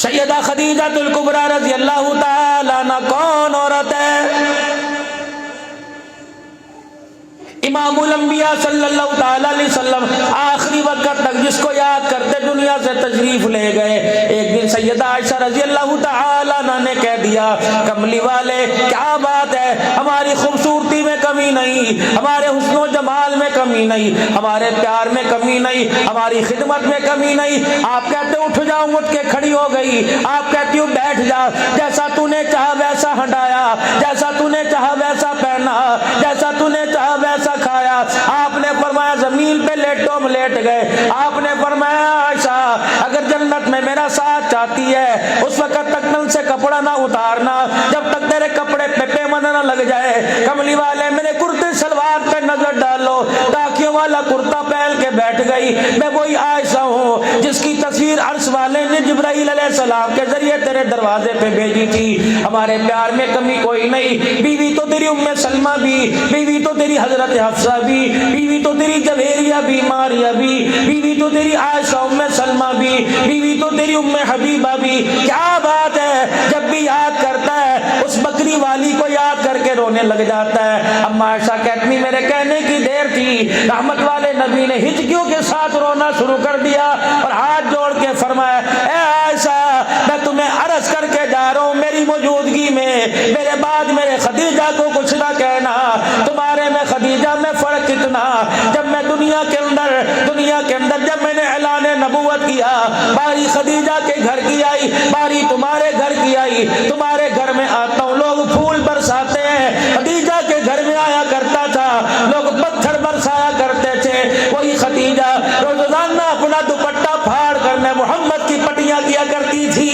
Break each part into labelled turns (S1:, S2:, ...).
S1: سیدہ خدیجہ الکبریٰ رضی اللہ تعالیٰ عنہ کون عورت ہے؟ امام الانبیاء صلی اللہ تعالیٰ علیہ وسلم آخری وقت تک جس کو یاد کرتے دنیا سے تشریف لے گئے، ایک دن سیدہ عائشہ رضی اللہ تعالیٰ عنہ نے کہہ دیا، کملی والے کیا بات ہے، ہماری خوبصورتی میں کمی نہیں، ہمارے حسن و جمال میں کمی نہیں، ہمارے پیار میں کمی نہیں، ہماری خدمت میں کمی نہیں، آپ کہتے اٹھ جاؤ، اٹھ کے کھڑی ہو گئی، آپ کہتی ہو بیٹھ جا، جیسا تو نے چاہا ویسا ہنڈایا، جیسا تو نے چاہا ویسا پہنا، جیسا تو نے چاہا ویسا کھایا۔ آپ نے فرمایا زمین پہ لیٹو، ہم لیٹ گئے۔ آپ نے فرمایا عائشہ اگر جنت میں میرا ساتھ چاہتی ہے اس وقت تک تن سے کپڑا نہ اتارنا جب تک تیرے کپڑے پہ پیمانہ نہ لگ جائے۔ کملی والے میرے کرتے شلوار پہ نظر ڈالو، ٹاکیوں والا کرتا پہن کے بیٹھ گئی۔ میں وہی عائشہ ہوں جس کی تصویر عرش والے نے جبرائیل علیہ السلام کے ذریعے تیرے دروازے پہ بھیجی تھی۔ ہمارے پیار میں کمی کوئی نہیں، بیوی تو تیری ام سلمہ بھی، بیوی تو تیری حضرت حفصہ بھی، بیوی تو تیری جویریہ بھی، ماریہ بھی، بیوی تو تیری عائشہ ام سلمہ بھی، بیوی تو تیری ام حبیبہ بھی۔ کیا بات ہے، جب بھی یاد کرتا ہے اس بکری والی کو یاد کر کے رونے لگ جاتا ہے۔ اما عائشہ کہتی میرے کہنے کی دیر تھی، رحمت والے نبی نے ہچکیوں کے ساتھ رونا شروع کر دیا اور ہاتھ جوڑ کے فرمایا اے عائشہ میں تمہیں عرض کر کے جا رہا ہوں میری موجودگی میں میرے بعد میرے خدیجہ کو کچھ نہ کہنا، تمہارے میں خدیجہ میں فرق کتنا۔ جب میں دنیا کے اندر جب میں نے اعلان نبوت کیا باری خدیجہ کے گھر کی آئی، باری تمہارے گھر کی آئی، تمہارے گھر میں آتا ہوں لوگ پھول برساتے ہیں، خدیجہ کے گھر میں آیا کرتا تھا لوگ پتھر برسایا کرتے تھے، وہی خدیجہ روزانہ اپنا دوپٹہ پھاڑ کر میں محمد کی پٹیاں کیا کرتی تھی۔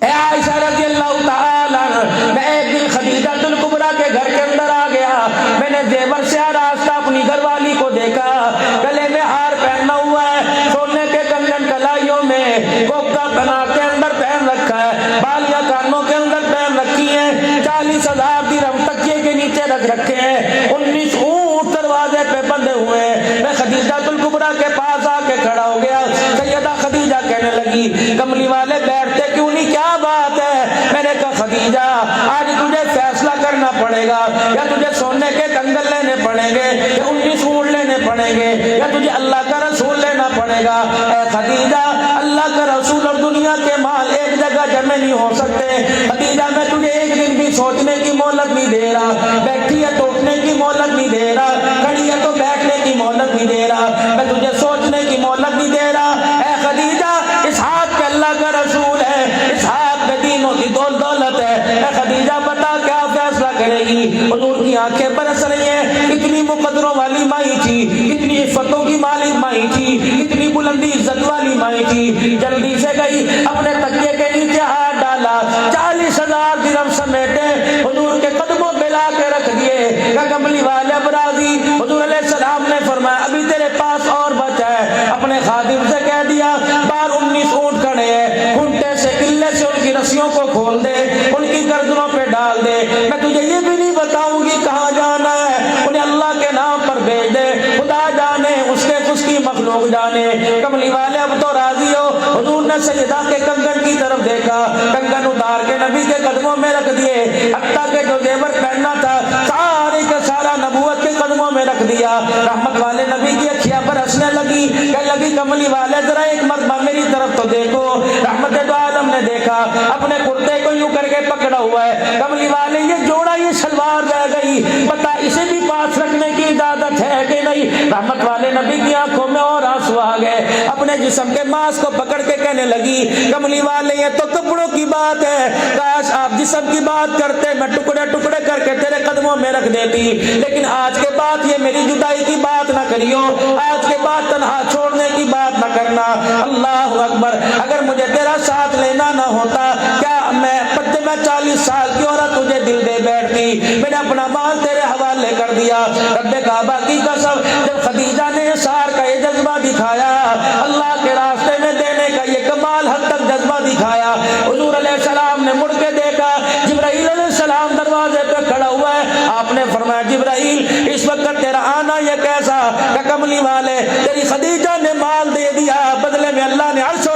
S1: اے عائشہ رضی اللہ تعالیٰ عنہ میں ایک دن خدیجہ الکبریٰ کے گھر کے اندر آ گیا، میں نے زیور سے آراستہ اپنی گھر والی کو دیکھا، گلے میں ہار پہنا ہوا ہے، سونے کے کنگن کلائیوں میں کوکا بنا کے اندر پہن رکھا ہے، بالیاں کانوں کے اندر پہن رکھی ہیں، 40,000 درہم تکیے کے نیچے رکھ رکھے ہیں، 19 اونٹ دروازے پہ بندھے ہوئے ہیں۔ میں خدیجہ الکبریٰ کے پاس آ کے کھڑا ہو گیا، سیدہ خدیجہ کہنے لگی کملی والے بیٹھتے کیوں نہیں، کیا بات ہے؟ میں نے کہا خدیجہ آج تجھے فیصلہ کرنا پڑے گا، یا تجھے سونے کے کنگن لینے پڑیں گے، یا 19 اونٹ لینے پڑیں گے، یا تجھے اللہ کا رسول لینا پڑے گا۔ اے خدیجہ اللہ کا رسول اور دنیا کے مال ایک جگہ جمع نہیں ہو سکتے۔ خدیجہ میں تجھے ایک دن بھی سوچنے کی مہلت نہیں دے رہا، بیٹھی ہے تو اٹھنے کی مہلت نہیں دے رہا، کھڑی ہے تو بیٹھنے کی مہلت نہیں دے رہا، میں تجھے سوچنے کی مہلت نہیں دے رہا۔ اے خدیجہ اس ہاتھ پہ اللہ کا رسول ہے، اس ہاتھ پہ دینوں کی دولت ہے، اے خدیجہ بتا کیا فیصلہ کرے گی؟ حضور کی آنکھیں برس رہی ہیں، اتنی مقدروں والی مائی تھی، اتنی عفتوں کی مالک مائی تھی، اتنی بلندی عزت والی مائی تھی، جلدی سے گئی اپنے تکیے کے نیچے ہاتھ ڈالا، 40,000 درہم سمیٹے حضور کے قدموں پہ لا کے رکھ دیے۔ کہ کملی والے ابراضی حضور علیہ السلام نے فرمایا ابھی تیرے پاس اور بچا ہے، اپنے خادم سے کہہ دیا بار 19 اونٹ کھڑے ہیں، کھنٹے سے کلے سے ان کی رسیوں کو کھول دے، ان کی گردنوں پہ ڈال دے، میں تجھے یہ بھی نہیں بتاؤں گی کہاں جانا ہے، انہیں اللہ کے نام پر بھیج دے، خدا جانے اس کی مخلوق جانے۔ کملی والے اب تو راضی ہو؟ حضور نے سیدہ کے کنگن کی طرف دیکھا، کنگن اتار کے نبی کے قدموں میں رکھ دیے، حتیٰ کہ جو زیور پہننا تھا سارے کا سارا نبوت کے قدموں میں رکھ دیا۔ رحمت والے نبی کی اکھیاں پر ہنسنے لگی، کہنے لگی کملی والے ذرا ایک مرتبہ میری طرف تو دیکھو۔ رحمت دو عالم نے دیکھا، اپنے کرتے کو یوں کر کے پکڑا ہوا ہے، کملی والے یہ جوڑا یہ شلوار رہ گئی، بتا اسے بھی پاس رکھنے کی اجازت ہے کہ نہیں؟ رحمت والے نبی کی آنکھوں میں اور آنسو آ گئے، اپنے جسم کے ماس کو پکڑ کے کہنے لگی کملی والے یہ تو کپڑوں کی بات ہے، کاش آپ جسم کی بات کرتے میں ٹکڑے ٹکڑے کر کے تیرے قدموں میں رکھ دیتی، لیکن آج کے بعد یہ میری جدائی کی بات نہ کریو، آج کے بعد تنہا چھوڑنے کی بات نہ کرنا۔ اللہ اکبر، اگر مجھے تیرا ساتھ لینا نہ ہوتا کیا میں 40 سال کی عورت تجھے دل دے بیٹھتی، میں نے اپنا مال تیرے حوالے کر دیا۔ رب کعبہ کی قسم جب خدیجہ نے سار کا یہ جذبہ دکھایا، اللہ کے راستے میں دینے کا یہ کمال حد تک جذبہ دکھایا، حضور علیہ السلام نے مڑ کے دیکھا جبرائیل علیہ السلام دروازے پہ کھڑا ہوا ہے، آپ نے فرمایا جبرائیل اس وقت تیرا آنا یہ کیسا کہ کملی والے تیری خدیجہ نے مال دے دیا، بدلے میں اللہ نے عرش و